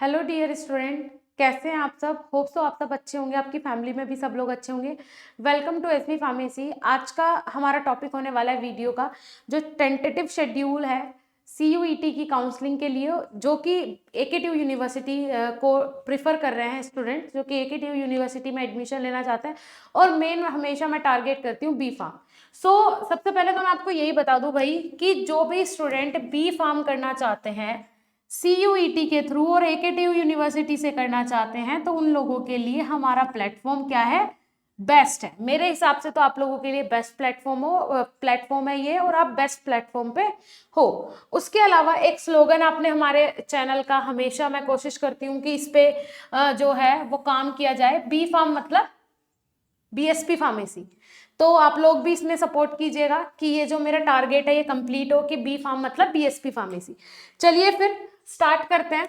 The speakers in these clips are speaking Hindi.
हेलो डियर स्टूडेंट, कैसे हैं आप सब। होप सो आप सब अच्छे होंगे, आपकी फैमिली में भी सब लोग अच्छे होंगे। Welcome to SB pharmacy. आज का हमारा टॉपिक होने वाला है वीडियो का, जो टेंटेटिव शेड्यूल है सीयूईटी की काउंसलिंग के लिए, जो कि एकेटीयू यूनिवर्सिटी को प्रिफर कर रहे हैं स्टूडेंट, जो कि एकेटीयू यूनिवर्सिटी में एडमिशन लेना चाहते हैं। और मेन हमेशा मैं टारगेट करती हूँ बी फार्म। सबसे पहले तो मैं आपको यही बता दूं भाई कि जो भी स्टूडेंट बी फार्म करना चाहते हैं सीयूईटी के थ्रू और एकेटीयू यूनिवर्सिटी से करना चाहते हैं, तो उन लोगों के लिए हमारा प्लेटफॉर्म क्या है, बेस्ट है। मेरे हिसाब से तो आप लोगों के लिए बेस्ट प्लेटफॉर्म है ये, और आप बेस्ट प्लेटफॉर्म पे हो। उसके अलावा एक स्लोगन आपने हमारे चैनल का, हमेशा मैं कोशिश करती हूँ कि इस पे जो है वो काम किया जाए, बी फार्म मतलब बीएसपी फार्मेसी। तो आप लोग भी इसमें सपोर्ट कीजिएगा कि ये जो मेरा टारगेट है ये कंप्लीट हो, कि बी फार्म मतलब बीएसपी फार्मेसी। चलिए फिर स्टार्ट करते हैं।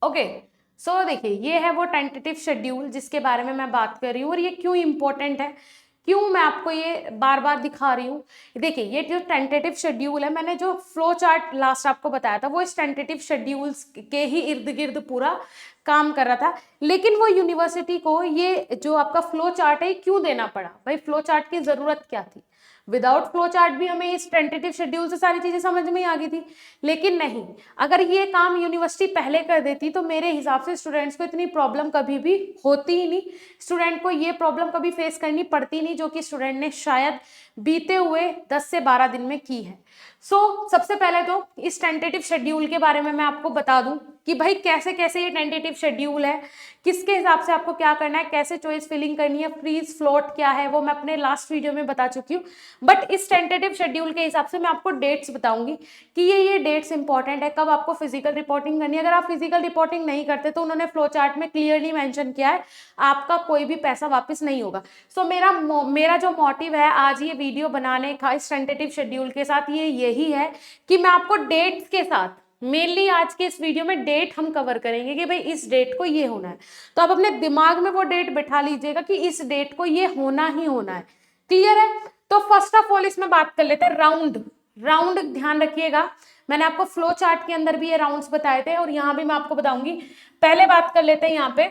ओके, देखिए ये है वो टेंटेटिव शेड्यूल जिसके बारे में मैं बात कर रही हूँ, और ये क्यों इंपॉर्टेंट है, क्यों मैं आपको ये बार बार दिखा रही हूँ। देखिए ये जो टेंटेटिव शेड्यूल है, मैंने जो फ्लो चार्ट लास्ट आपको बताया था, वो इस टेंटेटिव शेड्यूल्स के ही इर्द गिर्द पूरा काम कर रहा था। लेकिन वो यूनिवर्सिटी को ये जो आपका फ्लो चार्ट है क्यों देना पड़ा, भाई फ्लो चार्ट की जरूरत क्या थी। विदाउट फ्लो चार्ट भी हमें इस टेंटेटिव शेड्यूल से सारी चीजें समझ में आ गई थी। लेकिन नहीं, अगर ये काम यूनिवर्सिटी पहले कर देती तो मेरे हिसाब से स्टूडेंट्स को इतनी प्रॉब्लम कभी भी होती ही नहीं, स्टूडेंट को ये प्रॉब्लम कभी फेस करनी पड़ती नहीं, जो कि स्टूडेंट ने शायद बीते हुए 10 से 12 दिन में की है। सबसे पहले तो इस टेंटेटिव शेड्यूल के बारे में मैं आपको बता दूं कि भाई कैसे कैसे ये टेंटेटिव शेड्यूल है, किसके हिसाब से आपको क्या करना है, कैसे चॉइस फिलिंग करनी है, फ्रीज फ्लोट क्या है, वो मैं अपने लास्ट वीडियो में बता चुकी हूँ। बट इस टेंटेटिव शेड्यूल के हिसाब से मैं आपको डेट्स बताऊंगी कि ये डेट्स इंपॉर्टेंट है, कब आपको फिजिकल रिपोर्टिंग करनी है। अगर आप फिजिकल रिपोर्टिंग नहीं करते तो उन्होंने फ्लो चार्ट में क्लियरली मेंशन किया है, आपका कोई भी पैसा वापस नहीं होगा। मेरा जो मोटिव है आज ये वीडियो बनाने का इस टेंटेटिव शेड्यूल के साथ, ये यही है कि मैं आपको डेट्स के साथ, मेनली आज के इस वीडियो में डेट हम कवर करेंगे कि भाई इस डेट को ये होना है। तो आप अपने दिमाग में वो डेट बैठा लीजिएगा कि इस डेट को ये होना ही होना है। क्लियर है? तो फर्स्ट ऑफ ऑल इसमें बात कर लेते हैं राउंड। राउंड ध्यान रखिएगा, मैंने आपको फ्लो चार्ट के अंदर भी ये राउंड्स बताए थे और यहां भी मैं आपको बताऊंगी। पहले बात कर लेते हैं यहाँ पे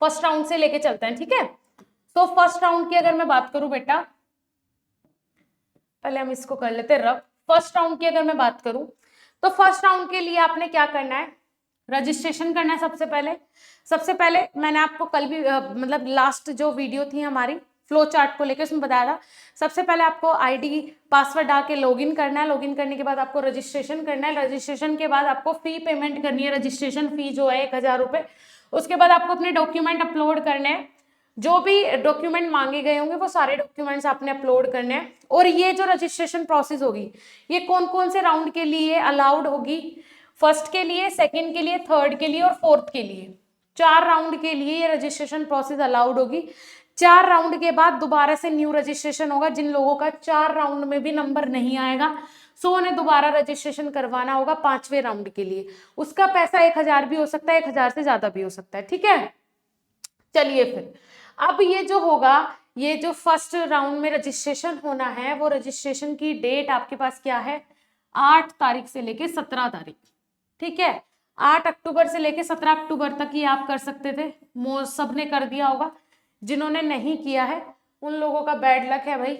फर्स्ट राउंड से लेके चलते हैं, ठीक है। तो फर्स्ट राउंड की अगर मैं बात करूं बेटा, पहले हम इसको कर लेते हैं रब। फर्स्ट राउंड की अगर मैं बात करूं तो फर्स्ट राउंड के लिए आपने क्या करना है, रजिस्ट्रेशन करना है। सबसे पहले मैंने आपको कल भी मतलब लास्ट जो वीडियो थी हमारी फ्लो चार्ट को लेकर, उसमें बताया था सबसे पहले आपको आईडी पासवर्ड डाल के लॉगिन करना है। लॉगिन करने के बाद आपको रजिस्ट्रेशन करना है। रजिस्ट्रेशन के बाद आपको फी पेमेंट करनी है, रजिस्ट्रेशन फी जो है 1000 रुपये। उसके बाद आपको अपने डॉक्यूमेंट अपलोड करने हैं, जो भी डॉक्यूमेंट मांगे गए होंगे वो सारे डॉक्यूमेंट्स आपने अपलोड करने हैं। और ये जो रजिस्ट्रेशन प्रोसेस होगी ये कौन कौन से राउंड के लिए अलाउड होगी, फर्स्ट के लिए, सेकंड के लिए, थर्ड के लिए और फोर्थ के लिए, 4 राउंड के लिए ये रजिस्ट्रेशन प्रोसेस अलाउड होगी। 4 राउंड के बाद दोबारा से न्यू रजिस्ट्रेशन होगा। जिन लोगों का 4 राउंड में भी नंबर नहीं आएगा उन्हें दोबारा रजिस्ट्रेशन करवाना होगा 5वें राउंड के लिए। उसका पैसा 1000 भी हो सकता है, 1000 से ज्यादा भी हो सकता है, ठीक है। चलिए फिर अब ये जो होगा, ये जो फर्स्ट राउंड में रजिस्ट्रेशन होना है, वो रजिस्ट्रेशन की डेट आपके पास क्या है, 8 तारीख से लेके 17 तारीख, ठीक है। 8 अक्टूबर से लेके 17 अक्टूबर तक ये आप कर सकते थे, सब ने कर दिया होगा। जिन्होंने नहीं किया है उन लोगों का बैड लक है भाई।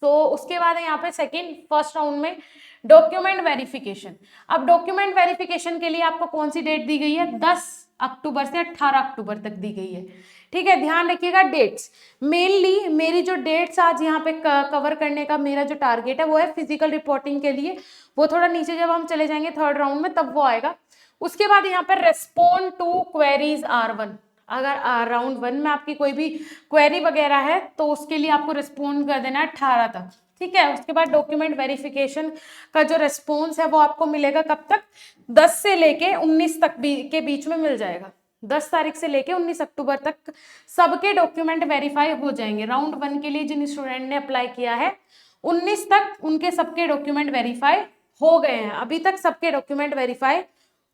उसके बाद है यहाँ पे सेकेंड फर्स्ट राउंड में डॉक्यूमेंट वेरिफिकेशन। अब डॉक्यूमेंट वेरिफिकेशन के लिए आपको कौन सी डेट दी गई है, 10 अक्टूबर से 18 अक्टूबर तक दी गई है, ठीक है। ध्यान रखिएगा डेट्स। मेनली मेरी जो डेट्स आज यहाँ पे कवर करने का मेरा जो टारगेट है वो है फिजिकल रिपोर्टिंग के लिए, वो थोड़ा नीचे जब हम चले जाएंगे थर्ड राउंड में तब वो आएगा। उसके बाद यहाँ पर रेस्पोंड टू क्वेरीज R1। अगर राउंड 1 में आपकी कोई भी क्वेरी वगैरह है तो उसके लिए आपको रिस्पोंड कर देना है 18 तक, ठीक है। उसके बाद डॉक्यूमेंट वेरिफिकेशन का जो रेस्पॉन्स है वो आपको मिलेगा कब तक, 10 से लेके 19 तक के बीच में मिल जाएगा। 10 तारीख से लेके 19 अक्टूबर तक सबके डॉक्यूमेंट वेरीफाई हो जाएंगे। राउंड 1 के लिए जिन स्टूडेंट ने अप्लाई किया है 19 तक उनके सबके डॉक्यूमेंट वेरीफाई हो गए हैं। अभी तक सबके डॉक्यूमेंट वेरीफाई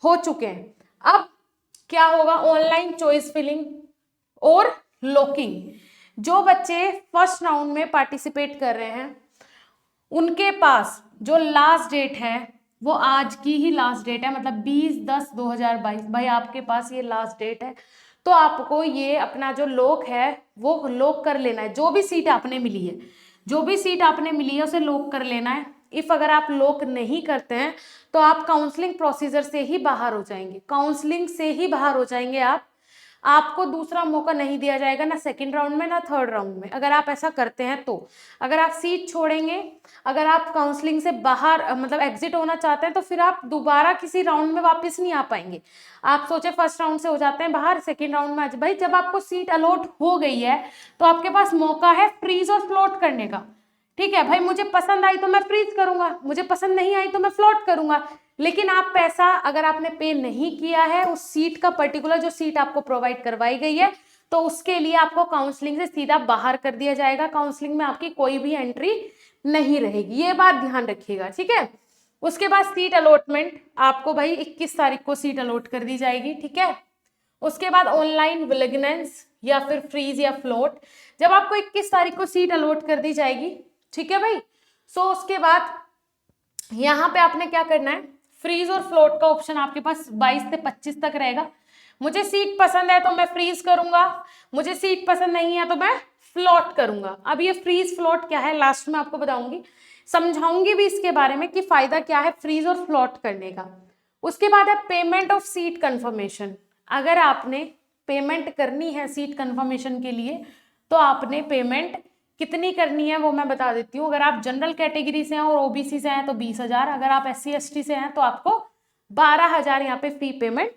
हो चुके हैं। अब क्या होगा, ऑनलाइन चॉइस फिलिंग और लॉकिंग। जो बच्चे फर्स्ट राउंड में पार्टिसिपेट कर रहे हैं उनके पास जो लास्ट डेट है वो आज की ही लास्ट डेट है, मतलब 20/10/2022। भाई आपके पास ये लास्ट डेट है, तो आपको ये अपना जो लॉक है वो लॉक कर लेना है। जो भी सीट आपने मिली है, जो भी सीट आपने मिली है उसे लॉक कर लेना है। इफ अगर आप लॉक नहीं करते हैं तो आप काउंसलिंग प्रोसीजर से ही बाहर हो जाएंगे, काउंसलिंग से ही बाहर हो जाएंगे आप। आपको दूसरा मौका नहीं दिया जाएगा, ना सेकंड राउंड में ना थर्ड राउंड में, अगर आप ऐसा करते हैं तो। अगर आप सीट छोड़ेंगे, अगर आप काउंसलिंग से बाहर मतलब एग्जिट होना चाहते हैं, तो फिर आप दोबारा किसी राउंड में वापस नहीं आ पाएंगे। आप सोचे फर्स्ट राउंड से हो जाते हैं बाहर, सेकेंड राउंड में भाई जब आपको सीट अलॉट हो गई है तो आपके पास मौका है फ्रीज और फ्लोट करने का। ठीक है भाई, मुझे पसंद आई तो मैं फ्रीज करूंगा, मुझे पसंद नहीं आई तो मैं फ्लोट करूंगा। लेकिन आप पैसा अगर आपने पे नहीं किया है उस सीट का, पर्टिकुलर जो सीट आपको प्रोवाइड करवाई गई है, तो उसके लिए आपको काउंसलिंग से सीधा बाहर कर दिया जाएगा। काउंसलिंग में आपकी कोई भी एंट्री नहीं रहेगी, ये बात ध्यान रखिएगा, ठीक है। उसके बाद सीट अलॉटमेंट आपको भाई 21 तारीख को सीट अलॉट कर दी जाएगी, ठीक है। उसके बाद ऑनलाइन विलिगनेंस या फिर फ्रीज या फ्लोट, जब आपको 21 तारीख को सीट अलॉट कर दी जाएगी, ठीक है भाई। सो उसके बाद यहाँ पे आपने क्या करना है, फ्रीज और फ्लोट का ऑप्शन आपके पास 22 से 25 तक रहेगा। मुझे सीट पसंद है तो मैं फ्रीज करूंगा, मुझे सीट पसंद नहीं है तो मैं फ्लोट करूंगा। अब ये फ्रीज फ्लोट क्या है लास्ट में आपको बताऊंगी, समझाऊंगी भी इसके बारे में कि फायदा क्या है फ्रीज और फ्लोट करने का। उसके बाद है पेमेंट ऑफ सीट कंफर्मेशन। अगर आपने पेमेंट करनी है सीट कंफर्मेशन के लिए तो आपने पेमेंट कितनी करनी है वो मैं बता देती हूँ। अगर आप जनरल कैटेगरी से हैं और ओबीसी से हैं तो 20,000, अगर आप SC ST से हैं तो आपको 12,000 यहाँ पे फी पेमेंट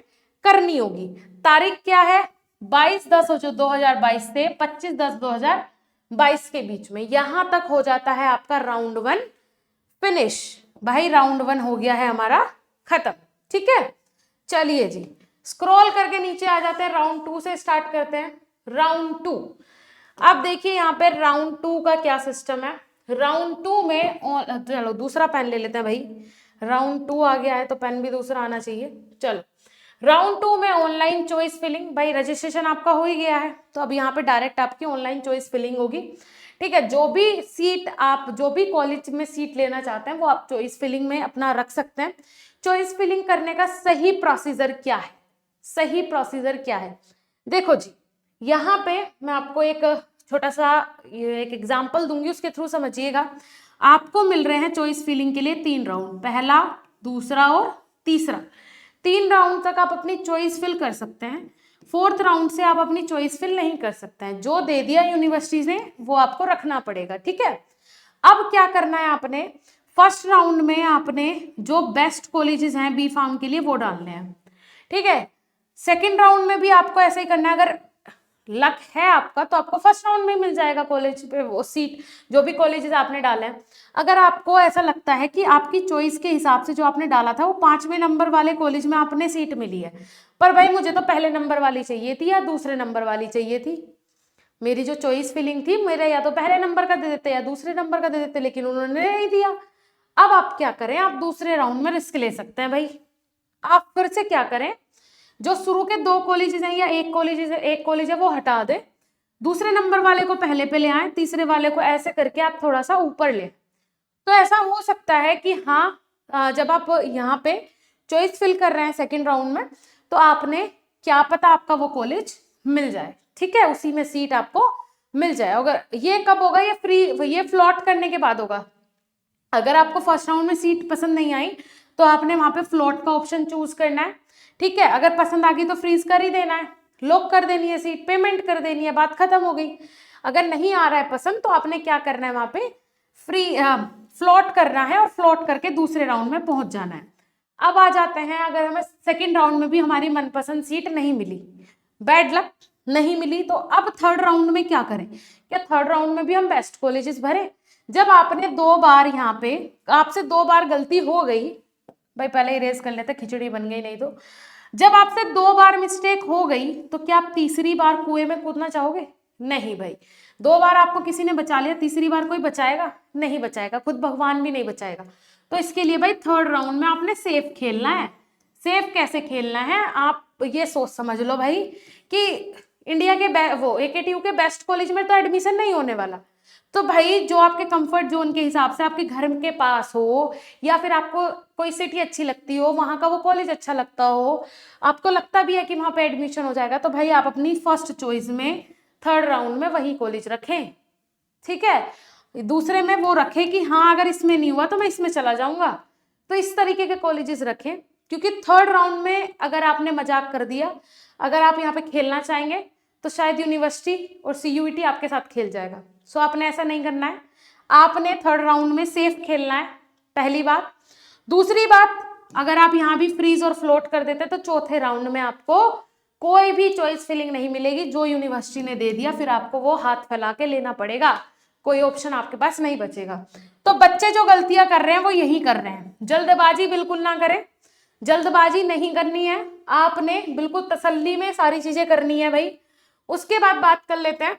करनी होगी। तारीख क्या है, 22/10/2022 से 25/10/2022 के बीच में। यहां तक हो जाता है आपका राउंड 1 फिनिश। भाई राउंड 1 हो गया है हमारा खत्म, ठीक है। चलिए जी, स्क्रॉल करके नीचे आ जाते हैं, राउंड 2 से स्टार्ट करते हैं। राउंड 2, अब देखिए यहाँ पे राउंड 2 का क्या सिस्टम है। राउंड 2 में चलो दूसरा पेन ले लेते हैं भाई, राउंड 2 आ गया है तो पेन भी दूसरा आना चाहिए। चलो राउंड 2 में ऑनलाइन चॉइस फिलिंग, भाई रजिस्ट्रेशन आपका हो ही गया है तो अब यहाँ पे डायरेक्ट आपकी ऑनलाइन चॉइस फिलिंग होगी, ठीक है। जो भी सीट आप जो भी कॉलेज में सीट लेना चाहते हैं वो आप चॉइस फिलिंग में अपना रख सकते हैं। चॉइस फिलिंग करने का सही प्रोसीजर क्या है, सही प्रोसीजर क्या है, देखो जी यहाँ पे मैं आपको एक छोटा सा एक एग्जाम्पल दूंगी, उसके थ्रू समझिएगा। आपको मिल रहे हैं चॉइस फिलिंग के लिए 3 राउंड, पहला, दूसरा और तीसरा। 3 राउंड तक आप अपनी चॉइस फिल कर सकते हैं, 4th राउंड से आप अपनी चॉइस फिल नहीं कर सकते हैं। जो दे दिया यूनिवर्सिटी ने वो आपको रखना पड़ेगा, ठीक है। अब क्या करना है आपने, फर्स्ट राउंड में आपने जो बेस्ट कॉलेजेस हैं बी फार्म के लिए वो डालने हैं, ठीक है। सेकेंड राउंड में भी आपको ऐसे ही करना है, अगर लक है आपका तो आपको फर्स्ट राउंड में मिल जाएगा कॉलेज पे वो सीट, जो भी कॉलेजेस आपने डाले हैं। अगर आपको ऐसा लगता है कि आपकी चॉइस के हिसाब से जो आपने डाला था वो 5वें नंबर वाले कॉलेज में आपने सीट मिली है, पर भाई मुझे तो पहले नंबर वाली चाहिए थी या दूसरे नंबर वाली चाहिए थी, मेरी जो चॉइस फिलिंग थी मेरा या तो पहले नंबर का दे देते या दूसरे नंबर का दे देते, लेकिन उन्होंने नहीं दिया। अब आप क्या करें, आप दूसरे राउंड में रिस्क ले सकते हैं भाई। आप फिर से क्या करें, जो शुरू के 2 कॉलेजेस हैं या एक कॉलेज है वो हटा दे, दूसरे नंबर वाले को पहले पे ले आए, तीसरे वाले को, ऐसे करके आप थोड़ा सा ऊपर ले। तो ऐसा हो सकता है कि हाँ जब आप यहाँ पे चॉइस फिल कर रहे हैं सेकेंड राउंड में तो आपने क्या पता आपका वो कॉलेज मिल जाए, ठीक है, उसी में सीट आपको मिल जाए। अगर ये कब होगा, ये फ्लॉट करने के बाद होगा। अगर आपको फर्स्ट राउंड में सीट पसंद नहीं आई तो आपने वहां पे फ्लॉट का ऑप्शन चूज करना है, ठीक है। अगर पसंद आ गई तो फ्रीज कर ही देना है, लॉक कर देनी है सीट, पेमेंट कर देनी है, बात खत्म हो गई। अगर नहीं आ रहा है पसंद तो आपने क्या करना है, वहां पे फ्लॉट करना है और फ्लॉट करके दूसरे राउंड में पहुंच जाना है। अब आ जाते हैं, अगर हमें सेकेंड राउंड में भी हमारी मनपसंद सीट नहीं मिली, बैड लक, नहीं मिली, तो अब थर्ड राउंड में क्या करें, क्या थर्ड राउंड में भी हम बेस्ट कॉलेजेस भरे। जब आपने 2 बार यहाँ पे आपसे 2 बार गलती हो गई, भाई पहले इरेज कर लेते, खिचड़ी बन गई नहीं तो, जब आपसे 2 बार मिस्टेक हो गई तो क्या आप तीसरी बार कुएं में कूदना चाहोगे, नहीं भाई। 2 बार आपको किसी ने बचा लिया, तीसरी बार कोई बचाएगा, नहीं बचाएगा, खुद भगवान भी नहीं बचाएगा। तो इसके लिए भाई थर्ड राउंड में आपने सेफ खेलना है। सेफ कैसे खेलना है, आप ये सोच समझ लो भाई कि इंडिया के वो AKTU के बेस्ट कॉलेज में तो एडमिशन नहीं होने वाला, तो भाई जो आपके कंफर्ट जोन के हिसाब से आपके घर के पास हो, या फिर आपको कोई सिटी अच्छी लगती हो, वहां का वो कॉलेज अच्छा लगता हो, आपको लगता भी है कि वहां पे एडमिशन हो जाएगा, तो भाई आप अपनी फर्स्ट चॉइस में थर्ड राउंड में वही कॉलेज रखें, ठीक है। दूसरे में वो रखें कि हाँ अगर इसमें नहीं हुआ तो मैं इसमें चला जाऊंगा, तो इस तरीके के कॉलेजेस रखें। क्योंकि थर्ड राउंड में अगर आपने मजाक कर दिया, अगर आप यहाँ पे खेलना चाहेंगे तो शायद यूनिवर्सिटी और CUET आपके साथ खेल जाएगा। सो आपने ऐसा नहीं करना है, आपने थर्ड राउंड में सेफ खेलना है, पहली बात। दूसरी बात, अगर आप यहाँ भी फ्रीज और फ्लोट कर देते तो चौथे राउंड में आपको कोई भी चॉइस फिलिंग नहीं मिलेगी, जो यूनिवर्सिटी ने दे दिया फिर आपको वो हाथ फैला के लेना पड़ेगा, कोई ऑप्शन आपके पास नहीं बचेगा। तो बच्चे जो गलतियां कर रहे हैं वो यही कर रहे हैं, जल्दबाजी बिल्कुल ना करें, जल्दबाजी नहीं करनी है, आपने बिल्कुल तसल्ली में सारी चीजें करनी है भाई। उसके बाद बात कर लेते हैं,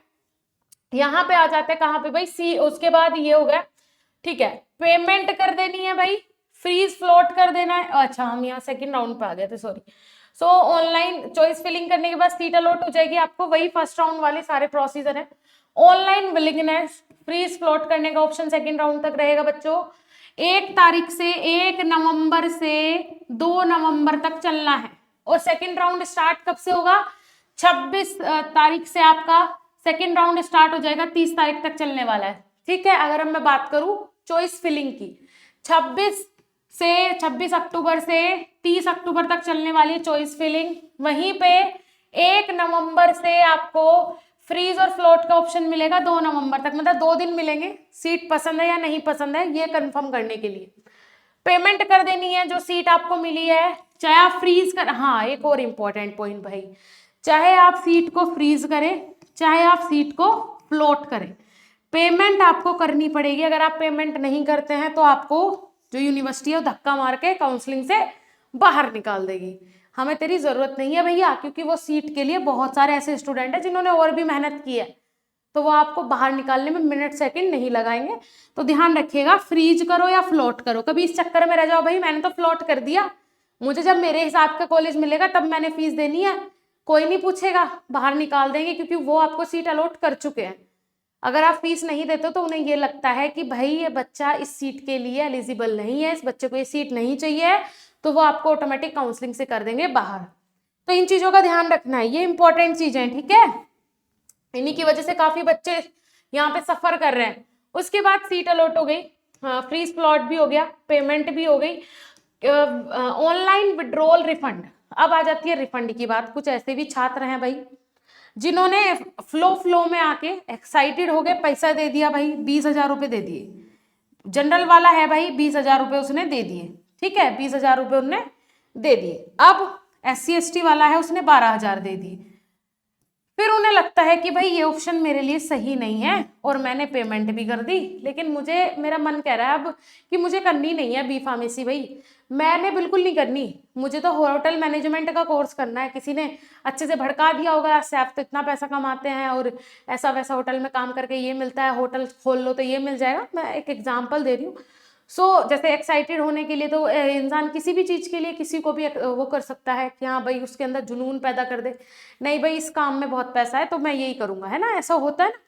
यहाँ पे आ जाते हैं कहाँ पे भाई, उसके बाद ये हो गया, ठीक है, पेमेंट कर देनी है भाई, फ्रीज फ्लोट कर देना है। अच्छा हम यहाँ सेकंड राउंड पे आ गए थे, sorry. So online choice filling करने के बाद सीट अलॉट हो जाएगी आपको, वही फर्स्ट राउंड वाले सारे प्रोसीजर है। ऑनलाइन विलिंगनेस, फ्रीज फ्लोट करने का ऑप्शन सेकंड राउंड तक रहेगा बच्चों। 1 से 1 नवंबर से 2 नवंबर तक चलना है, और सेकंड राउंड स्टार्ट कब से होगा, 26 तारीख से आपका सेकंड राउंड स्टार्ट हो जाएगा, 30 तारीख तक चलने वाला है, ठीक है। अगर मैं बात करूं चॉइस फिलिंग की, 26 अक्टूबर से 30 अक्टूबर तक चलने वाली चॉइस फिलिंग। वहीं पे 1 नवंबर से आपको फ्रीज और फ्लोट का ऑप्शन मिलेगा 2 नवंबर तक, मतलब 2 दिन मिलेंगे, सीट पसंद है या नहीं पसंद है ये कंफर्म करने के लिए। पेमेंट कर देनी है जो सीट आपको मिली है, चाहे आप फ्रीज कर, हाँ एक और इम्पोर्टेंट पॉइंट भाई, चाहे आप सीट को फ्रीज करें चाहे आप सीट को फ्लोट करें, पेमेंट आपको करनी पड़ेगी। अगर आप पेमेंट नहीं करते हैं तो आपको जो यूनिवर्सिटी है वो धक्का मार के काउंसलिंग से बाहर निकाल देगी। हमें तेरी जरूरत नहीं है भैया, क्योंकि वो सीट के लिए बहुत सारे ऐसे स्टूडेंट हैं जिन्होंने और भी मेहनत की है, तो वो आपको बाहर निकालने में मिनट सेकंड नहीं लगाएंगे। तो ध्यान रखिएगा, फ्रीज करो या फ्लोट करो, कभी इस चक्कर में रह जाओ भाई मैंने तो फ्लोट कर दिया, मुझे जब मेरे हिसाब का कॉलेज मिलेगा तब मैंने फीस देनी है, कोई नहीं पूछेगा, बाहर निकाल देंगे, क्योंकि वो आपको सीट अलॉट कर चुके हैं। अगर आप फीस नहीं देते तो उन्हें ये लगता है कि भाई ये बच्चा इस सीट के लिए एलिजिबल नहीं है, इस बच्चे को ये सीट नहीं चाहिए, तो वो आपको ऑटोमेटिक काउंसलिंग से कर देंगे बाहर। तो इन चीजों का ध्यान रखना है, ये इंपॉर्टेंट चीजें हैं, ठीक है। इन्हीं की वजह से काफी बच्चे यहाँ पे सफर कर रहे हैं। उसके बाद सीट अलॉट हो गई, फ्रीज प्लॉट भी हो गया, पेमेंट भी हो गई, ऑनलाइन विड्रॉल रिफंड। अब आ जाती है रिफंड की बात। कुछ ऐसे भी छात्र हैं भाई जिन्होंने फ्लो में आके एक्साइटेड हो गए, पैसा दे दिया भाई, 20,000 रुपये दे दिए। जनरल वाला है भाई, 20,000 रुपये उसने दे दिए, ठीक है, 20,000 रुपये उन्होंने दे दिए। अब SC ST वाला है, उसने 12,000 दे दिए। फिर उन्हें लगता है कि भाई ये ऑप्शन मेरे लिए सही नहीं है और मैंने पेमेंट भी कर दी, लेकिन मेरा मन कह रहा है अब कि मुझे करनी नहीं है B.Pharmacy भाई, मैंने बिल्कुल नहीं करनी, मुझे तो होटल मैनेजमेंट का कोर्स करना है। किसी ने अच्छे से भड़का दिया होगा, सैफ तो इतना पैसा कमाते हैं और ऐसा वैसा होटल में काम करके ये मिलता है, होटल खोल लो तो ये मिल जाएगा, मैं एक एग्जाम्पल दे रही हूँ। जैसे एक्साइटेड होने के लिए तो इंसान किसी भी चीज़ के लिए किसी को भी वो कर सकता है कि हाँ भाई उसके अंदर जुनून पैदा कर दे, नहीं भाई इस काम में बहुत पैसा है तो मैं यही करूँगा, है ना, ऐसा होता है ना।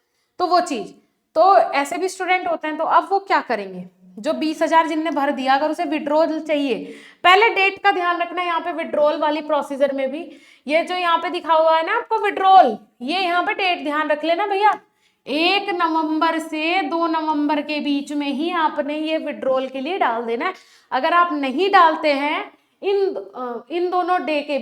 तो वो चीज़, तो ऐसे भी स्टूडेंट होते हैं, तो अब वो क्या करेंगे, जो 20,000 जिनने भर दिया, अगर उसे विड्रॉल चाहिए, पहले डेट का ध्यान रखना है यहाँ पे विड्रॉल वाली प्रोसीजर में भी। ये जो यहाँ पे दिखा हुआ है ना आपको विड्रॉल, ये यहाँ पे डेट ध्यान रख लेना भैया, 1 नवंबर से 2 नवंबर के बीच में ही आपने ये विड्रॉल के लिए डाल देना है। अगर आप नहीं डालते हैं इन दोनों डेट के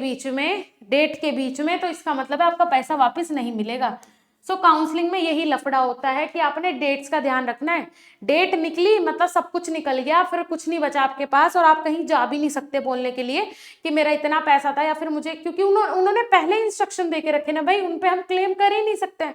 बीच में, तो इसका मतलब है आपका पैसा वापस नहीं मिलेगा। काउंसलिंग में यही लफड़ा होता है कि आपने डेट्स का ध्यान रखना है। डेट निकली मतलब सब कुछ निकल गया, फिर कुछ नहीं बचा आपके पास और आप कहीं जा भी नहीं सकते बोलने के लिए कि मेरा इतना पैसा था, या फिर मुझे, क्योंकि उन्होंने पहले इंस्ट्रक्शन दे के रखे ना भाई, उन पे हम क्लेम कर ही नहीं सकते हैं,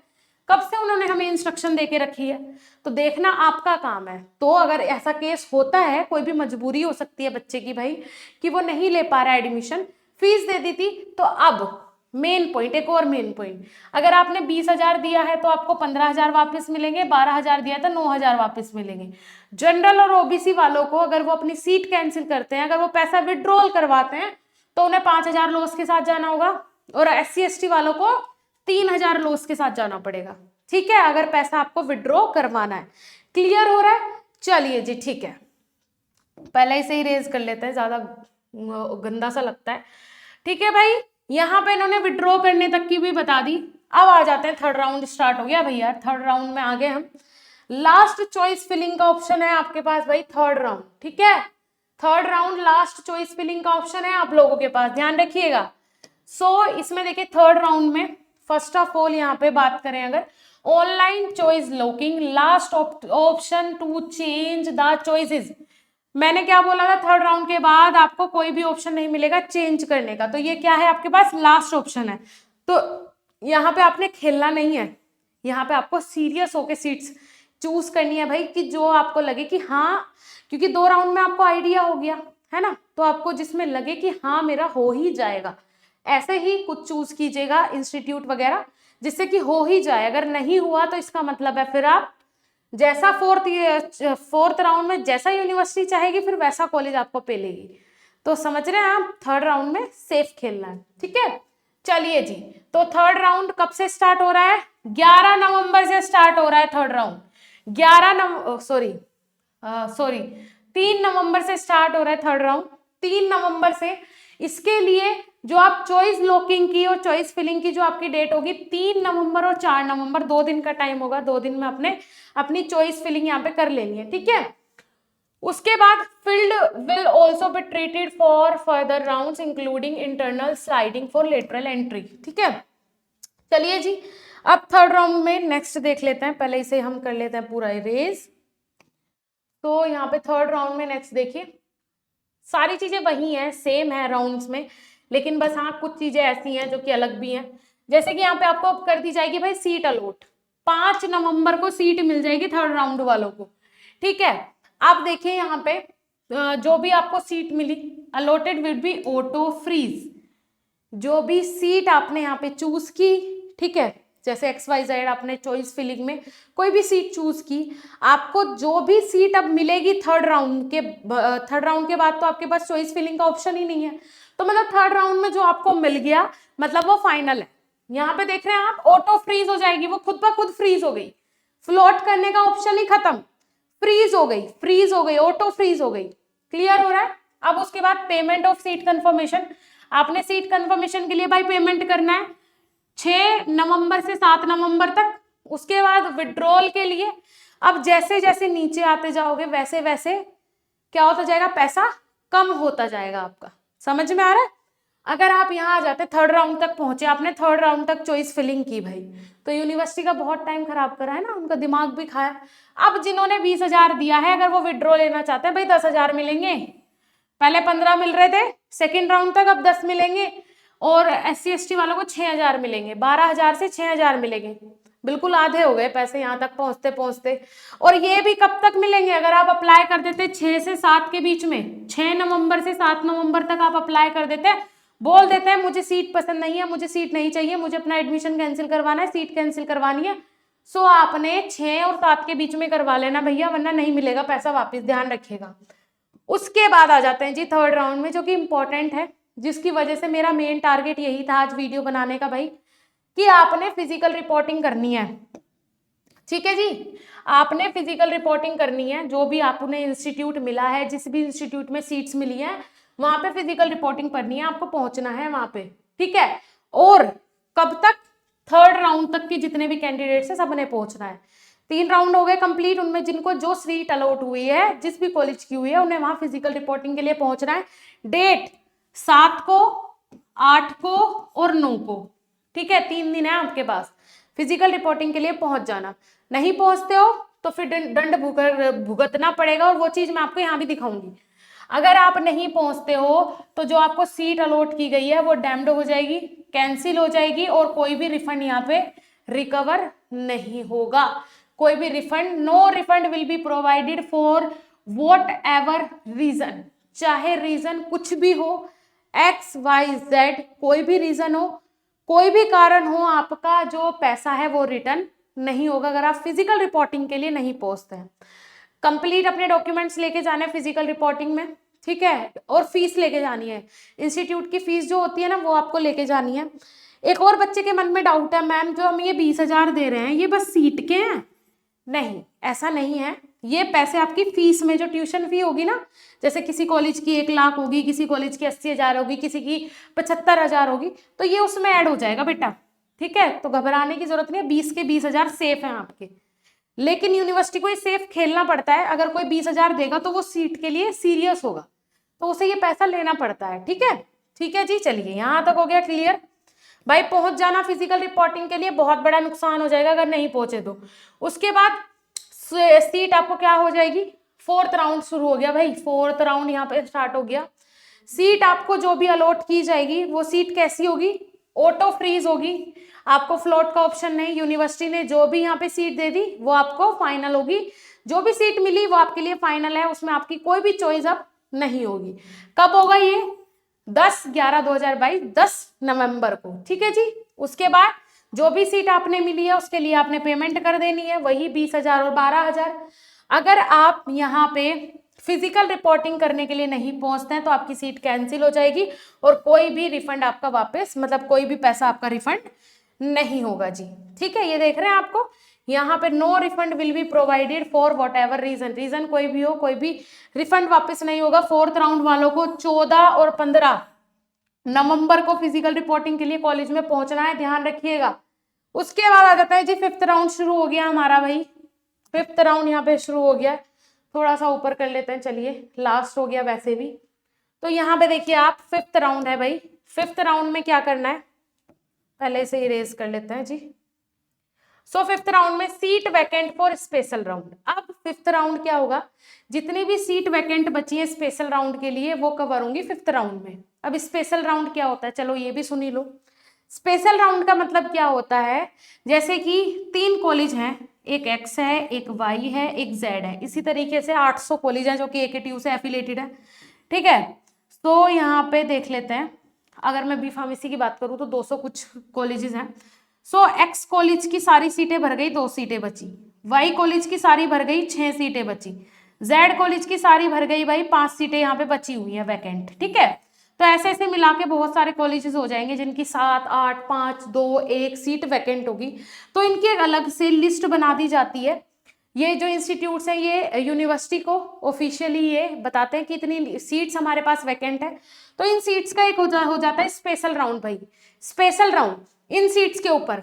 कब से उन्होंने हमें इंस्ट्रक्शन दे के रखी है, तो देखना आपका काम है। तो अगर ऐसा केस होता है, कोई भी मजबूरी हो सकती है बच्चे की भाई कि वो नहीं ले पा रहा है एडमिशन, फीस दे दी थी, तो अब मेन पॉइंट, एक और मेन पॉइंट, अगर आपने 20,000 दिया है तो आपको 15,000 वापस मिलेंगे, 12,000 दिया तो 9,000 वापस मिलेंगे। जनरल और OBC वालों को अगर वो अपनी सीट कैंसिल करते हैं, अगर वो पैसा विड्रॉल करवाते हैं, तो उन्हें 5,000 लॉस के साथ जाना होगा, और SC ST वालों को 3,000 लॉस के साथ जाना पड़ेगा, ठीक है, अगर पैसा आपको विड्रॉ करवाना है। क्लियर हो रहा है? चलिए जी, ठीक है, पहले इसे ही रेज कर लेते हैं, ज्यादा गंदा सा लगता है। ठीक है भाई, यहाँ पे इन्होंने विड्रॉ करने तक की भी बता दी। अब आ जाते हैं, थर्ड राउंड स्टार्ट हो गया भैया, थर्ड राउंड में आ गए हम। लास्ट चॉइस फिलिंग का ऑप्शन है आपके पास भाई, थर्ड राउंड। ठीक है, third round last choice filling का ऑप्शन है आप लोगों के पास, ध्यान रखिएगा। इसमें देखिए थर्ड राउंड में फर्स्ट ऑफ ऑल यहाँ पे बात करें अगर, online choice locking, last option to change the choices. मैंने क्या बोला था, थर्ड राउंड के बाद आपको कोई भी ऑप्शन नहीं मिलेगा चेंज करने का, तो ये क्या है आपके पास, लास्ट ऑप्शन है। तो यहाँ पे आपने खेलना नहीं है, यहाँ पे आपको सीरियस होके सीट्स चूज करनी है भाई, कि जो आपको लगे कि हाँ, क्योंकि 2 राउंड में आपको आइडिया हो गया है ना, तो आपको जिसमें लगे कि हाँ मेरा हो ही जाएगा, ऐसे ही कुछ चूज कीजिएगा इंस्टीट्यूट वगैरह, जिससे कि हो ही जाए। अगर नहीं हुआ तो इसका मतलब है फिर आप जैसा फोर्थ राउंड में जैसा यूनिवर्सिटी चाहेगी, फिर वैसा कॉलेज आपको मिलेगी। तो समझ रहे हैं आप, थर्ड राउंड में सेफ खेलना है। ठीक है, चलिए जी, तो थर्ड राउंड कब से स्टार्ट हो रहा है, 11 नवंबर से स्टार्ट हो रहा है थर्ड राउंड। 3 नवंबर से स्टार्ट हो रहा है थर्ड राउंड, 3 नवंबर से। इसके लिए जो आप चॉइस लॉकिंग की और चॉइस फिलिंग की जो आपकी डेट होगी, 3 नवंबर और 4 नवंबर, 2 दिन का टाइम होगा, 2 दिन में आपने अपनी चॉइस फिलिंग यहाँ पे कर लेनी है। ठीक है, उसके बाद field will also be treated for further rounds including internal sliding for lateral entry. ठीक है, चलिए जी, अब थर्ड राउंड में नेक्स्ट देख लेते हैं, पहले इसे हम कर लेते हैं पूरा इरेज। तो यहाँ पे थर्ड राउंड में नेक्स्ट देखिए, सारी चीजें वही हैं, सेम है राउंड्स में, लेकिन बस हाँ कुछ चीजें ऐसी हैं जो कि अलग भी हैं। जैसे कि यहाँ पे आपको अब कर दी जाएगी भाई सीट अलॉट, 5 नवंबर को सीट मिल जाएगी थर्ड राउंड वालों को। ठीक है, आप देखिए यहाँ पे जो भी आपको सीट मिली, allotted will be auto freeze. जो भी सीट आपने यहाँ पे चूज की, ठीक है, जैसे XYZ आपने चॉइस फिलिंग में कोई भी सीट चूज की, आपको जो भी सीट अब मिलेगी थर्ड राउंड के बाद, तो आपके पास चॉइस फिलिंग का ऑप्शन ही नहीं है। तो मतलब थर्ड राउंड में जो आपको मिल गया, मतलब वो फाइनल है। यहाँ पे देख रहे हैं आप, ऑटो फ्रीज हो जाएगी, वो खुद ब खुद फ्रीज हो गई, फ्लोट करने का ऑप्शन ही खत्म, फ्रीज हो गई, ऑटो फ्रीज हो गई। क्लियर हो रहा है? अब उसके बाद पेमेंट ऑफ सीट कंफर्मेशन, आपने सीट कंफर्मेशन के लिए भाई पेमेंट करना है 6 नवंबर से 7 नवंबर तक। उसके बाद विड्रॉल के लिए अब जैसे जैसे नीचे आते जाओगे वैसे वैसे क्या होता जाएगा, पैसा कम होता जाएगा आपका। समझ में आ रहा है? अगर आप यहाँ आ जाते, थर्ड राउंड तक पहुंचे, आपने थर्ड राउंड तक चॉइस फिलिंग की भाई, तो यूनिवर्सिटी का बहुत टाइम खराब करा है ना, उनका दिमाग भी खाया। अब जिन्होंने 20,000 दिया है, अगर वो विड्रॉ लेना चाहते हैं भाई 10,000 मिलेंगे, पहले 15 मिल रहे थे सेकेंड राउंड तक, अब 10 मिलेंगे, और SC ST वालों को 6,000 मिलेंगे, 12,000 से 6,000 मिलेंगे, बिल्कुल आधे हो गए पैसे यहाँ तक पहुंचते पहुंचते। और ये भी कब तक मिलेंगे, अगर आप अप्लाई कर देते 6 से 7 के बीच में, 6 नवंबर से 7 नवंबर तक आप अप्लाई कर देते, बोल देते हैं मुझे सीट पसंद नहीं है, मुझे सीट नहीं चाहिए, मुझे अपना एडमिशन कैंसिल करवाना है, सीट कैंसिल करवानी है, सो आपने 6 और 7 के बीच में करवा लेना भैया, वरना नहीं मिलेगा पैसा वापस, ध्यान रखिएगा। उसके बाद आ जाते हैं जी थर्ड राउंड में, जो कि इंपॉर्टेंट है, जिसकी वजह से मेरा मेन टारगेट यही था आज वीडियो बनाने का भाई, कि आपने फिजिकल रिपोर्टिंग करनी है। ठीक है जी, आपने फिजिकल रिपोर्टिंग करनी है, जो भी आपने इंस्टीट्यूट मिला है, जिस भी इंस्टीट्यूट में सीट्स मिली है, वहां पे फिजिकल रिपोर्टिंग करनी है, आपको पहुंचना है वहां पे। ठीक है, और कब तक, थर्ड राउंड तक की जितने भी कैंडिडेट्स है सबने पहुंचना है। 3 राउंड हो गए कंप्लीट, उनमें जिनको जो सीट अलॉट हुई है, जिस भी कॉलेज की हुई है, उन्हें वहां फिजिकल रिपोर्टिंग के लिए पहुंचना है। डेट 7 को, 8 को और 9 को। ठीक है, 3 दिन है आपके पास फिजिकल रिपोर्टिंग के लिए पहुंच जाना। नहीं पहुंचते हो तो फिर दंड भुगतना पड़ेगा, और वो चीज मैं आपको यहाँ भी दिखाऊंगी। अगर आप नहीं पहुंचते हो तो जो आपको सीट अलॉट की गई है वो डैम्ड हो जाएगी, कैंसिल हो जाएगी, और कोई भी रिफंड यहाँ पे रिकवर नहीं होगा। कोई भी refund, no refund will be provided for whatever reason, चाहे रीजन कुछ भी हो, XYZ, कोई भी रीजन हो, कोई भी कारण हो, आपका जो पैसा है वो रिटर्न नहीं होगा अगर आप फिजिकल रिपोर्टिंग के लिए नहीं पहुंचते हैं। कंप्लीट अपने डॉक्यूमेंट्स लेके जाने फिजिकल रिपोर्टिंग में, ठीक है, और फीस लेके जानी है, इंस्टीट्यूट की फीस जो होती है ना वो आपको लेके जानी है। एक और बच्चे के मन में डाउट है, मैम जो हम ये 20,000 दे रहे हैं ये बस सीट के हैं? नहीं, ऐसा नहीं है। ये पैसे आपकी फीस में, जो ट्यूशन फी होगी ना, जैसे किसी कॉलेज की 1 लाख होगी, किसी कॉलेज की 80,000 होगी, किसी की 75,000 होगी, तो ये उसमें ऐड हो जाएगा बेटा, ठीक है। तो घबराने की जरूरत नहीं है, 20 के 20,000 सेफ हैं आपके। लेकिन यूनिवर्सिटी को ये सेफ खेलना पड़ता है। अगर कोई 20,000 देगा तो वो सीट के लिए सीरियस होगा, तो उसे ये पैसा लेना पड़ता है, ठीक है। ठीक है जी, चलिए यहां तक हो गया क्लियर। भाई पहुंच जाना फिजिकल रिपोर्टिंग के लिए, बहुत बड़ा नुकसान हो जाएगा अगर नहीं पहुंचे तो। उसके बाद सीट आपको क्या हो जाएगी, 4th राउंड शुरू हो गया भाई, 4th राउंड यहाँ पे स्टार्ट हो गया। सीट आपको जो भी अलॉट की जाएगी वो सीट कैसी होगी, ऑटो फ्रीज होगी। आपको फ्लोट का ऑप्शन नहीं, यूनिवर्सिटी ने जो भी यहाँ पे सीट दे दी वो आपको फाइनल होगी। जो भी सीट मिली वो आपके लिए फाइनल है, उसमें आपकी कोई भी चॉइस अब नहीं होगी। कब होगा ये, 10/11/2022, 10 नवंबर को, ठीक है जी। उसके बाद जो भी सीट आपने मिली है उसके लिए आपने पेमेंट कर देनी है, वही 20,000 और 12,000। अगर आप यहाँ पे फिजिकल रिपोर्टिंग करने के लिए नहीं पहुंचते हैं तो आपकी सीट कैंसिल हो जाएगी और कोई भी रिफंड आपका वापस, मतलब कोई भी पैसा आपका रिफंड नहीं होगा जी, ठीक है। ये देख रहे हैं आपको यहाँ पे, no refund will be provided for whatever reason, reason कोई भी हो, कोई भी रिफंड वापस नहीं होगा। 4th राउंड वालों को 14 और 15 नवंबर को फिजिकल रिपोर्टिंग के लिए कॉलेज में पहुंचना है, ध्यान रखिएगा। उसके बाद आ जाता है जी 5th राउंड शुरू हो गया हमारा भाई, 5th राउंड यहाँ पे शुरू हो गया। थोड़ा सा ऊपर कर लेते हैं, चलिए लास्ट हो गया वैसे भी। तो यहाँ पे देखिए आप, 5th राउंड है भाई। 5th राउंड में क्या करना है, पहले से इरेज कर लेते हैं जी। सो 5th राउंड में seat vacant for special round. अब 5th राउंड क्या होगा, जितनी भी सीट वैकेंट बची है स्पेशल राउंड के लिए वो कवर होंगी 5th राउंड में। अब स्पेशल राउंड क्या होता है, चलो ये भी सुनी लो। स्पेशल राउंड का मतलब क्या होता है, जैसे कि 3 कॉलेज हैं, एक एक्स है, एक वाई है, एक जेड है, इसी तरीके से 800 कॉलेज हैं जो कि AKTU से एफिलेटेड है, ठीक है। तो यहाँ पे देख लेते हैं, अगर मैं बी फार्मेसी की बात करूँ तो 200 कुछ कॉलेजेस हैं। सो एक्स कॉलेज की सारी सीटें भर गई, 2 सीटें बची। वाई कॉलेज की सारी भर गई, 6 सीटें बची। जेड कॉलेज की सारी भर गई भाई, 5 सीटें यहाँ पे बची हुई हैं वैकेंट, ठीक है। तो ऐसे ऐसे मिला के बहुत सारे कॉलेजेस हो जाएंगे जिनकी 7, 8, 5, 2, 1 सीट वैकेंट होगी। तो इनकी एक अलग से लिस्ट बना दी जाती है। ये जो इंस्टीट्यूट्स हैं ये यूनिवर्सिटी को ऑफिशियली ये बताते हैं कि इतनी सीट्स हमारे पास वैकेंट है। तो इन सीट्स का एक हो जाता है स्पेशल राउंड भाई। स्पेशल राउंड इन सीट्स के ऊपर,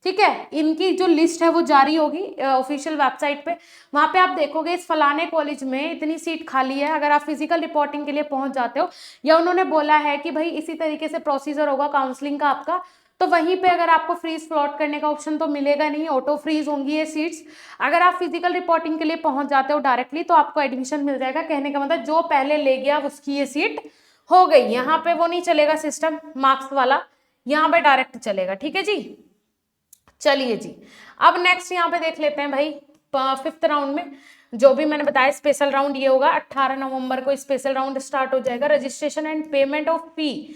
ठीक है, इनकी जो लिस्ट है वो जारी होगी ऑफिशियल वेबसाइट पे। वहां पे आप देखोगे इस फलाने कॉलेज में इतनी सीट खाली है। अगर आप फिजिकल रिपोर्टिंग के लिए पहुंच जाते हो या उन्होंने बोला है कि भाई इसी तरीके से प्रोसीजर होगा काउंसलिंग का आपका, तो वहीं पे अगर आपको फ्रीज प्लॉट करने का ऑप्शन तो मिलेगा नहीं, ऑटो फ्रीज होंगी ये सीट्स। अगर आप फिजिकल रिपोर्टिंग के लिए पहुंच जाते हो डायरेक्टली तो आपको एडमिशन मिल जाएगा। कहने का मतलब जो पहले ले गया उसकी ये सीट हो गई। यहाँ पे वो नहीं चलेगा सिस्टम मार्क्स वाला, यहाँ पे डायरेक्ट चलेगा, ठीक है जी। चलिए जी, अब नेक्स्ट यहाँ पे देख लेते हैं भाई 5th राउंड में जो भी मैंने बताया स्पेशल राउंड ये होगा। 18 नवंबर को स्पेशल राउंड स्टार्ट हो जाएगा। Registration and payment of fee,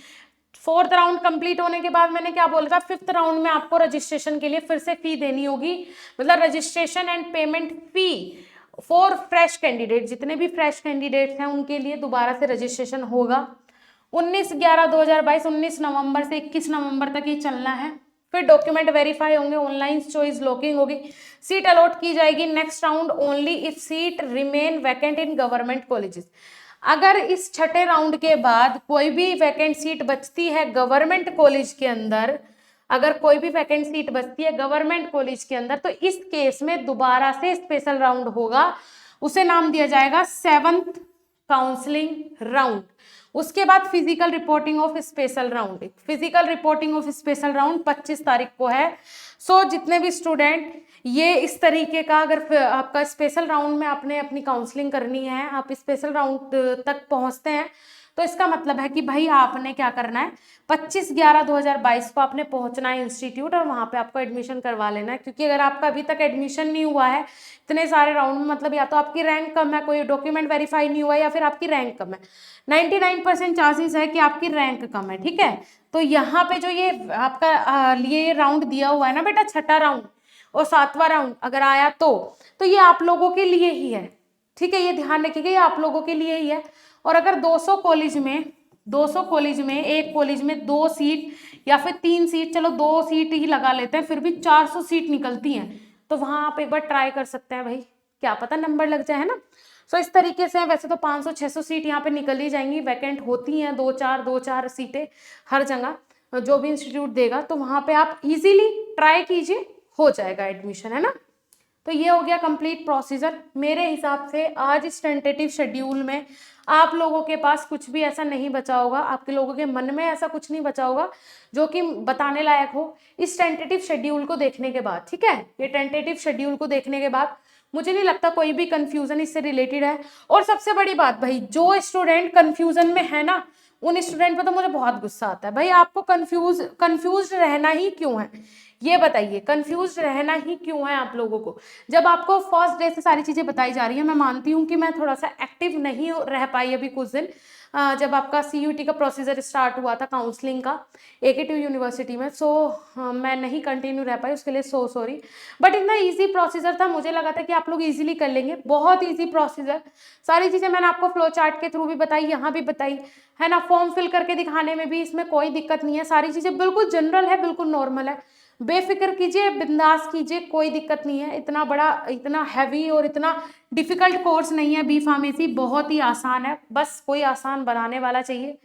4th round complete होने के बाद मैंने क्या बोला था, 5th राउंड में आपको रजिस्ट्रेशन के लिए फिर से फी देनी होगी। मतलब registration and payment fee for fresh candidate, जितने भी फ्रेश कैंडिडेट्स हैं उनके लिए दोबारा से रजिस्ट्रेशन होगा। 19/11/2022, 19 नवंबर से 21 नवंबर तक ये चलना है। फिर डॉक्यूमेंट वेरीफाई होंगे, ऑनलाइन चॉइस लॉकिंग होगी, सीट अलॉट की जाएगी। Next round only if seat remain vacant in government colleges. अगर इस 6ठे राउंड के बाद कोई भी वैकेंट सीट बचती है गवर्नमेंट कॉलेज के अंदर, अगर कोई भी वैकेंट सीट बचती है गवर्नमेंट कॉलेज के अंदर, तो इस केस में दोबारा से स्पेशल राउंड होगा। उसे नाम दिया जाएगा 7th काउंसलिंग राउंड। उसके बाद physical reporting of special round. Physical reporting of special round 25 तारीख को है। सो जितने भी स्टूडेंट ये इस तरीके का, अगर आपका स्पेशल राउंड में आपने अपनी काउंसलिंग करनी है, आप स्पेशल राउंड तक पहुंचते हैं, तो इसका मतलब है कि भाई आपने क्या करना है, 25/11/2022 को आपने पहुंचना है इंस्टीट्यूट और वहां पे आपको एडमिशन करवा लेना है। क्योंकि अगर आपका अभी तक एडमिशन नहीं हुआ है इतने सारे राउंड में, मतलब या तो आपकी रैंक कम है, कोई डॉक्यूमेंट वेरीफाई नहीं हुआ है, या फिर आपकी रैंक कम है। 99% चांसेस है कि आपकी रैंक कम है, ठीक है। तो यहाँ पे जो ये आपका ये राउंड दिया हुआ है ना बेटा, 6ठा राउंड और 7वां राउंड अगर आया तो ये आप लोगों के लिए ही है, ठीक है। ये ध्यान रखिएगा, ये आप लोगों के लिए ही है। और अगर 200 कॉलेज में 200 कॉलेज में, एक कॉलेज में 2 सीट या फिर 3 सीट, चलो 2 सीट ही लगा लेते हैं, फिर भी 400 सीट निकलती हैं। तो वहां आप एक बार ट्राई कर सकते हैं भाई, क्या पता नंबर लग जाए, है ना। सो इस तरीके से वैसे तो 500-600 सीट यहाँ पे निकल ही जाएंगी, वैकेंट होती हैं 2-4 सीटें हर जगह, जो भी इंस्टीट्यूट देगा, तो वहां पे आप इजीली ट्राई कीजिए, हो जाएगा एडमिशन, है ना। तो ये हो गया कंप्लीट प्रोसीजर। मेरे हिसाब से आज इस टेंटेटिव शेड्यूल में आप लोगों के पास कुछ भी ऐसा नहीं बचा होगा, आपके लोगों के मन में ऐसा कुछ नहीं बचा होगा जो कि बताने लायक हो इस टेंटेटिव शेड्यूल को देखने के बाद, ठीक है। ये टेंटेटिव शेड्यूल को देखने के बाद मुझे नहीं लगता कोई भी कंफ्यूजन इससे रिलेटेड है। और सबसे बड़ी बात भाई, जो स्टूडेंट कंफ्यूजन में है ना, उन स्टूडेंट पे तो मुझे बहुत गुस्सा आता है भाई। आपको कंफ्यूज रहना ही क्यों है, ये बताइए, कंफ्यूज रहना ही क्यों है आप लोगों को, जब आपको फर्स्ट डे से सारी चीजें बताई जा रही है। मैं मानती हूँ कि मैं थोड़ा सा एक्टिव नहीं रह पाई अभी कुछ दिन, जब आपका CUT का प्रोसीजर स्टार्ट हुआ था काउंसलिंग का AK2 यूनिवर्सिटी में, सो मैं नहीं कंटिन्यू रह पाई, उसके लिए सो सॉरी। बट इतना इजी प्रोसीजर था, मुझे लगा था कि आप लोग इजीली कर लेंगे, बहुत इजी प्रोसीजर। सारी चीजें मैंने आपको फ्लो चार्ट के थ्रू भी बताई, यहाँ भी बताई, है ना। फॉर्म फिल करके दिखाने में भी इसमें कोई दिक्कत नहीं है, सारी चीजें बिल्कुल जनरल है, बिल्कुल नॉर्मल है, बेफिक्र कीजिए, बिंदास कीजिए, कोई दिक्कत नहीं है। इतना बड़ा, इतना हैवी और इतना डिफिकल्ट कोर्स नहीं है बी फार्मेसी, बहुत ही आसान है, बस कोई आसान बनाने वाला चाहिए,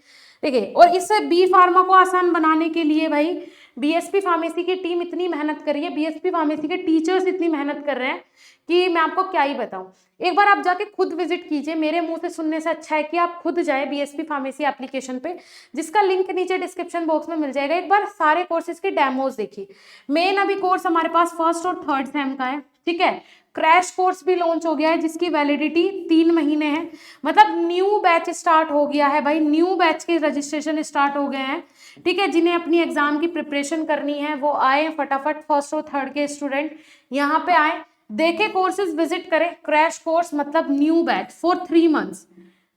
ठीक है। और इस बी फार्मा को आसान बनाने के लिए भाई BSP फार्मेसी की टीम इतनी मेहनत कर रही है, BSP फार्मेसी के टीचर्स इतनी मेहनत कर रहे हैं कि मैं आपको क्या ही बताऊं। एक बार आप जाके खुद विजिट कीजिए, मेरे मुंह से सुनने से अच्छा है कि आप खुद जाए BSP फार्मेसी एप्लीकेशन पे, जिसका लिंक नीचे डिस्क्रिप्शन बॉक्स में मिल जाएगा। एक बार सारे कोर्सेज के डेमोज देखिए। मेन अभी कोर्स हमारे पास फर्स्ट और थर्ड सेम का है, ठीक है। क्रैश कोर्स भी लॉन्च हो गया है जिसकी वैलिडिटी 3 महीने है, मतलब न्यू बैच स्टार्ट हो गया है भाई, न्यू बैच के रजिस्ट्रेशन स्टार्ट हो गए हैं, ठीक है। जिन्हें अपनी एग्जाम की प्रिपरेशन करनी है वो आए फटाफट, फर्स्ट और थर्ड के स्टूडेंट यहाँ पे आए, देखे कोर्सेज, विजिट करें। क्रैश कोर्स मतलब न्यू बैच फॉर 3 मंथ्स,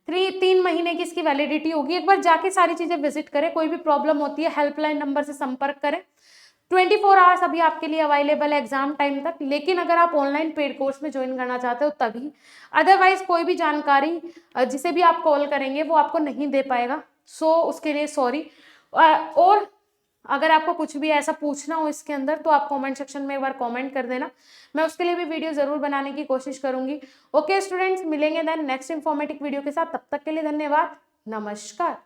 3 महीने की इसकी वैलिडिटी होगी। एक बार जाके सारी चीजें विजिट करें, कोई भी प्रॉब्लम होती है हेल्पलाइन नंबर से संपर्क करें। 24 आवर्स अभी आपके लिए अवेलेबल है एग्जाम टाइम तक, लेकिन अगर आप ऑनलाइन पेड कोर्स में ज्वाइन करना चाहते हो तभी, अदरवाइज कोई भी जानकारी जिसे भी आप कॉल करेंगे वो आपको नहीं दे पाएगा, सो उसके लिए सॉरी। और अगर आपको कुछ भी ऐसा पूछना हो इसके अंदर तो आप कमेंट सेक्शन में एक बार कमेंट कर देना, मैं उसके लिए भी वीडियो जरूर बनाने की कोशिश करूंगी। ओके स्टूडेंट्स, मिलेंगे देन नेक्स्ट इन्फॉर्मेटिव वीडियो के साथ, तब तक के लिए धन्यवाद, नमस्कार।